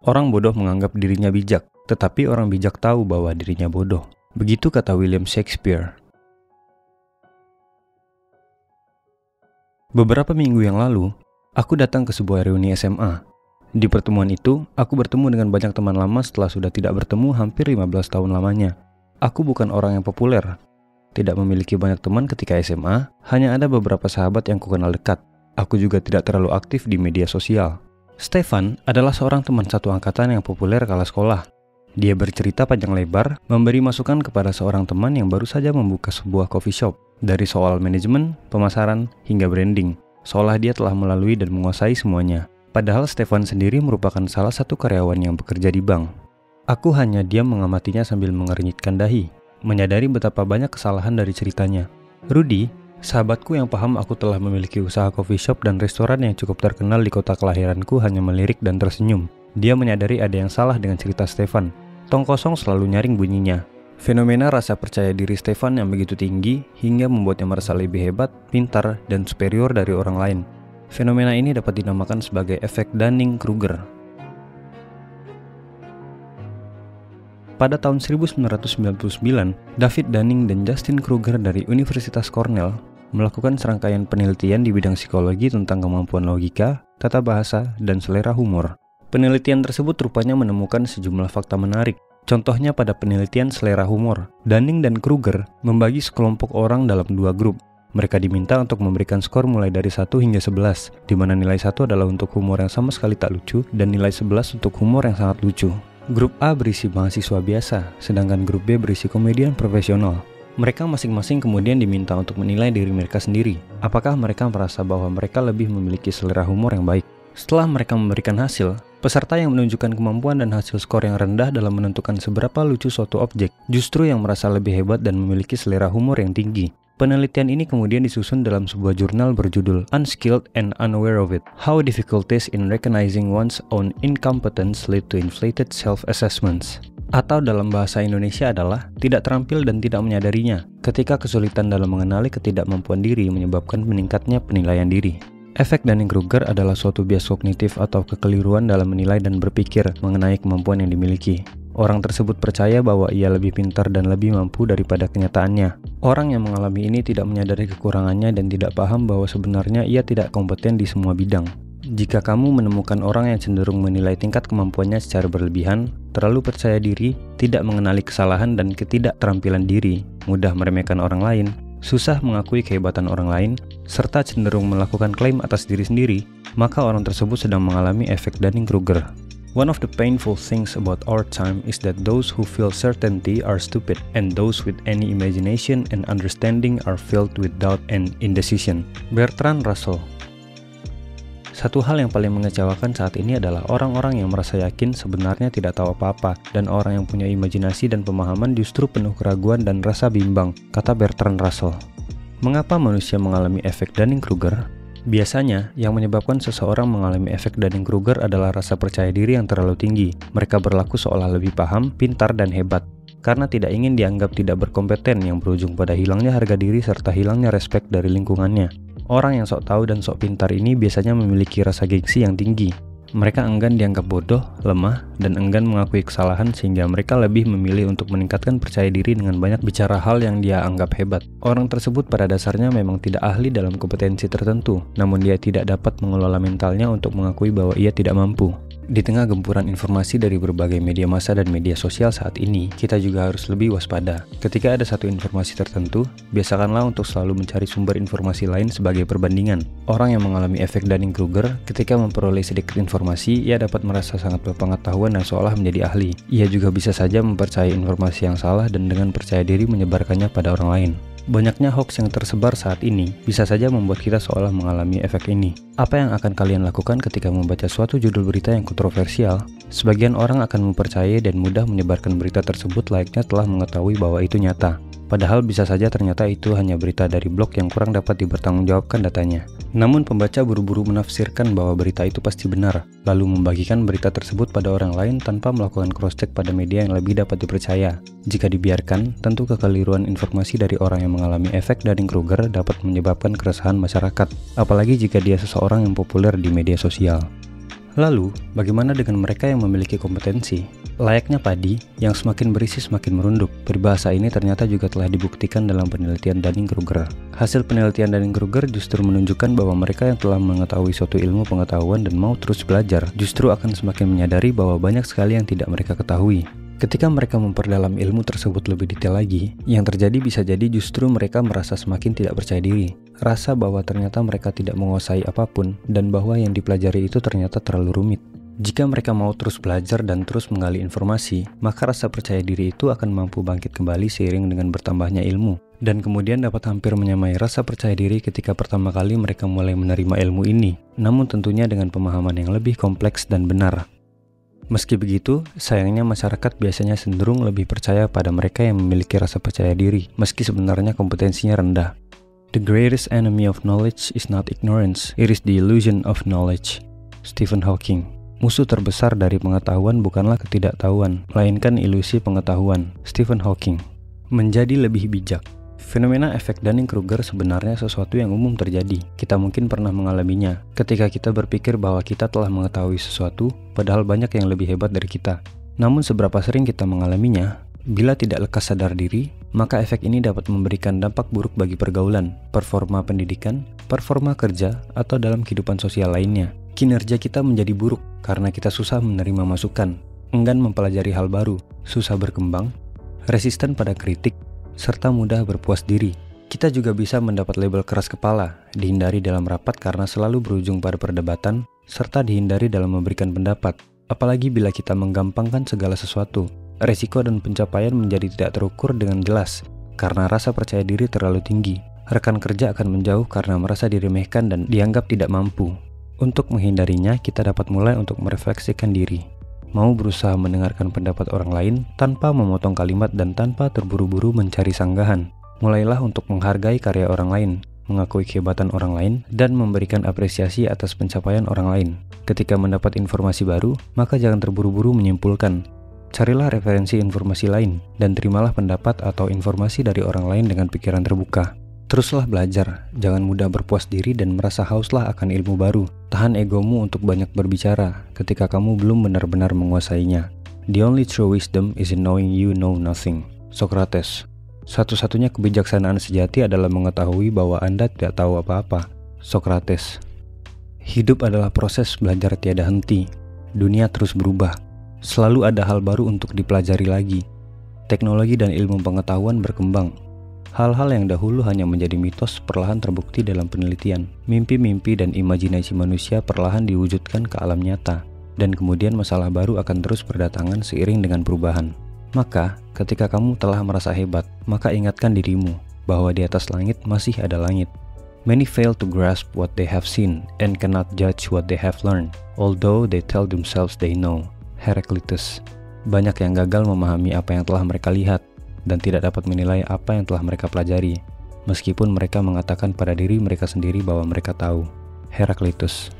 Orang bodoh menganggap dirinya bijak, tetapi orang bijak tahu bahwa dirinya bodoh. Begitu kata William Shakespeare. Beberapa minggu yang lalu, aku datang ke sebuah reuni SMA. Di pertemuan itu, aku bertemu dengan banyak teman lama setelah sudah tidak bertemu hampir 15 tahun lamanya. Aku bukan orang yang populer. Tidak memiliki banyak teman ketika SMA, hanya ada beberapa sahabat yang kukenal dekat. Aku juga tidak terlalu aktif di media sosial. Stefan adalah seorang teman satu angkatan yang populer kala sekolah. Dia bercerita panjang lebar, memberi masukan kepada seorang teman yang baru saja membuka sebuah coffee shop. Dari soal manajemen, pemasaran, hingga branding. Seolah dia telah melalui dan menguasai semuanya. Padahal Stefan sendiri merupakan salah satu karyawan yang bekerja di bank. Aku hanya diam mengamatinya sambil mengernyitkan dahi, menyadari betapa banyak kesalahan dari ceritanya. Rudy, sahabatku yang paham aku telah memiliki usaha coffee shop dan restoran yang cukup terkenal di kota kelahiranku, hanya melirik dan tersenyum. Dia menyadari ada yang salah dengan cerita Stefan. Tong kosong selalu nyaring bunyinya. Fenomena rasa percaya diri Stefan yang begitu tinggi hingga membuatnya merasa lebih hebat, pintar, dan superior dari orang lain. Fenomena ini dapat dinamakan sebagai efek Dunning-Kruger. Pada tahun 1999, David Dunning dan Justin Kruger dari Universitas Cornell melakukan serangkaian penelitian di bidang psikologi tentang kemampuan logika, tata bahasa, dan selera humor. Penelitian tersebut rupanya menemukan sejumlah fakta menarik. Contohnya pada penelitian selera humor, Dunning dan Kruger membagi sekelompok orang dalam dua grup. Mereka diminta untuk memberikan skor mulai dari 1 hingga 11, di mana nilai 1 adalah untuk humor yang sama sekali tak lucu dan nilai 11 untuk humor yang sangat lucu. Grup A berisi mahasiswa biasa, sedangkan grup B berisi komedian profesional. Mereka masing-masing kemudian diminta untuk menilai diri mereka sendiri. Apakah mereka merasa bahwa mereka lebih memiliki selera humor yang baik? Setelah mereka memberikan hasil, peserta yang menunjukkan kemampuan dan hasil skor yang rendah dalam menentukan seberapa lucu suatu objek, justru yang merasa lebih hebat dan memiliki selera humor yang tinggi. Penelitian ini kemudian disusun dalam sebuah jurnal berjudul Unskilled and Unaware of It: How Difficulties in Recognizing One's Own Incompetence Lead to Inflated Self-Assessments. Atau dalam bahasa Indonesia adalah tidak terampil dan tidak menyadarinya, ketika kesulitan dalam mengenali ketidakmampuan diri menyebabkan meningkatnya penilaian diri. Efek Dunning-Kruger adalah suatu bias kognitif atau kekeliruan dalam menilai dan berpikir mengenai kemampuan yang dimiliki. Orang tersebut percaya bahwa ia lebih pintar dan lebih mampu daripada kenyataannya. Orang yang mengalami ini tidak menyadari kekurangannya dan tidak paham bahwa sebenarnya ia tidak kompeten di semua bidang. Jika kamu menemukan orang yang cenderung menilai tingkat kemampuannya secara berlebihan, terlalu percaya diri, tidak mengenali kesalahan dan ketidakterampilan diri, mudah meremehkan orang lain, susah mengakui kehebatan orang lain, serta cenderung melakukan klaim atas diri sendiri, maka orang tersebut sedang mengalami efek Dunning-Kruger. One of the painful things about our time is that those who feel certainty are stupid, and those with any imagination and understanding are filled with doubt and indecision. Bertrand Russell. Satu hal yang paling mengecewakan saat ini adalah orang-orang yang merasa yakin sebenarnya tidak tahu apa-apa, dan orang yang punya imajinasi dan pemahaman justru penuh keraguan dan rasa bimbang, kata Bertrand Russell. Mengapa manusia mengalami efek Dunning-Kruger? Biasanya, yang menyebabkan seseorang mengalami efek Dunning-Kruger adalah rasa percaya diri yang terlalu tinggi. Mereka berlaku seolah lebih paham, pintar, dan hebat, karena tidak ingin dianggap tidak berkompeten yang berujung pada hilangnya harga diri serta hilangnya respek dari lingkungannya. Orang yang sok tahu dan sok pintar ini biasanya memiliki rasa gengsi yang tinggi. Mereka enggan dianggap bodoh, lemah, dan enggan mengakui kesalahan sehingga mereka lebih memilih untuk meningkatkan percaya diri dengan banyak bicara hal yang dia anggap hebat. Orang tersebut pada dasarnya memang tidak ahli dalam kompetensi tertentu, namun dia tidak dapat mengelola mentalnya untuk mengakui bahwa ia tidak mampu. Di tengah gempuran informasi dari berbagai media massa dan media sosial saat ini, kita juga harus lebih waspada. Ketika ada satu informasi tertentu, biasakanlah untuk selalu mencari sumber informasi lain sebagai perbandingan. Orang yang mengalami efek Dunning-Kruger, ketika memperoleh sedikit informasi, ia dapat merasa sangat berpengetahuan dan seolah menjadi ahli. Ia juga bisa saja mempercayai informasi yang salah dan dengan percaya diri menyebarkannya pada orang lain. Banyaknya hoax yang tersebar saat ini bisa saja membuat kita seolah mengalami efek ini. Apa yang akan kalian lakukan ketika membaca suatu judul berita yang kontroversial? Sebagian orang akan mempercayai dan mudah menyebarkan berita tersebut layaknya telah mengetahui bahwa itu nyata. Padahal bisa saja ternyata itu hanya berita dari blog yang kurang dapat dipertanggungjawabkan datanya. Namun pembaca buru-buru menafsirkan bahwa berita itu pasti benar, lalu membagikan berita tersebut pada orang lain tanpa melakukan cross-check pada media yang lebih dapat dipercaya. Jika dibiarkan, tentu kekeliruan informasi dari orang yang mengalami efek Dunning-Kruger dapat menyebabkan keresahan masyarakat, apalagi jika dia seseorang yang populer di media sosial. Lalu, bagaimana dengan mereka yang memiliki kompetensi? Layaknya padi, yang semakin berisi semakin merunduk. Peribahasa ini ternyata juga telah dibuktikan dalam penelitian Dunning-Kruger. Hasil penelitian Dunning-Kruger justru menunjukkan bahwa mereka yang telah mengetahui suatu ilmu pengetahuan dan mau terus belajar, justru akan semakin menyadari bahwa banyak sekali yang tidak mereka ketahui. Ketika mereka memperdalam ilmu tersebut lebih detail lagi, yang terjadi bisa jadi justru mereka merasa semakin tidak percaya diri. Rasa bahwa ternyata mereka tidak menguasai apapun dan bahwa yang dipelajari itu ternyata terlalu rumit. Jika mereka mau terus belajar dan terus menggali informasi, maka rasa percaya diri itu akan mampu bangkit kembali seiring dengan bertambahnya ilmu. Dan kemudian dapat hampir menyamai rasa percaya diri ketika pertama kali mereka mulai menerima ilmu ini, namun tentunya dengan pemahaman yang lebih kompleks dan benar. Meski begitu, sayangnya masyarakat biasanya cenderung lebih percaya pada mereka yang memiliki rasa percaya diri, meski sebenarnya kompetensinya rendah. The greatest enemy of knowledge is not ignorance, it is the illusion of knowledge. Stephen Hawking. Musuh terbesar dari pengetahuan bukanlah ketidaktahuan, melainkan ilusi pengetahuan. Stephen Hawking. Menjadi lebih bijak. Fenomena efek Dunning-Kruger sebenarnya sesuatu yang umum terjadi. Kita mungkin pernah mengalaminya ketika kita berpikir bahwa kita telah mengetahui sesuatu, padahal banyak yang lebih hebat dari kita. Namun seberapa sering kita mengalaminya, bila tidak lekas sadar diri, maka efek ini dapat memberikan dampak buruk bagi pergaulan, performa pendidikan, performa kerja, atau dalam kehidupan sosial lainnya. Kinerja kita menjadi buruk karena kita susah menerima masukan, enggan mempelajari hal baru, susah berkembang, resisten pada kritik, serta mudah berpuas diri. Kita juga bisa mendapat label keras kepala, dihindari dalam rapat karena selalu berujung pada perdebatan, serta dihindari dalam memberikan pendapat. Apalagi bila kita menggampangkan segala sesuatu, resiko dan pencapaian menjadi tidak terukur dengan jelas, karena rasa percaya diri terlalu tinggi. Rekan kerja akan menjauh karena merasa diremehkan dan dianggap tidak mampu. Untuk menghindarinya, kita dapat mulai untuk merefleksikan diri. Mau berusaha mendengarkan pendapat orang lain tanpa memotong kalimat dan tanpa terburu-buru mencari sanggahan. Mulailah untuk menghargai karya orang lain, mengakui kehebatan orang lain, dan memberikan apresiasi atas pencapaian orang lain. Ketika mendapat informasi baru, maka jangan terburu-buru menyimpulkan. Carilah referensi informasi lain, dan terimalah pendapat atau informasi dari orang lain dengan pikiran terbuka. Teruslah belajar, jangan mudah berpuas diri dan merasa hauslah akan ilmu baru. Tahan egomu untuk banyak berbicara ketika kamu belum benar-benar menguasainya. The only true wisdom is in knowing you know nothing. Socrates. Satu-satunya kebijaksanaan sejati adalah mengetahui bahwa Anda tidak tahu apa-apa. Socrates. Hidup adalah proses belajar tiada henti. Dunia terus berubah. Selalu ada hal baru untuk dipelajari lagi. Teknologi dan ilmu pengetahuan berkembang. Hal-hal yang dahulu hanya menjadi mitos perlahan terbukti dalam penelitian. Mimpi-mimpi dan imajinasi manusia perlahan diwujudkan ke alam nyata. Dan kemudian masalah baru akan terus berdatangan seiring dengan perubahan. Maka, ketika kamu telah merasa hebat, maka ingatkan dirimu bahwa di atas langit masih ada langit. Many fail to grasp what they have seen and cannot judge what they have learned, although they tell themselves they know. Heraclitus. Banyak yang gagal memahami apa yang telah mereka lihat dan tidak dapat menilai apa yang telah mereka pelajari, meskipun mereka mengatakan pada diri mereka sendiri bahwa mereka tahu. Heraclitus.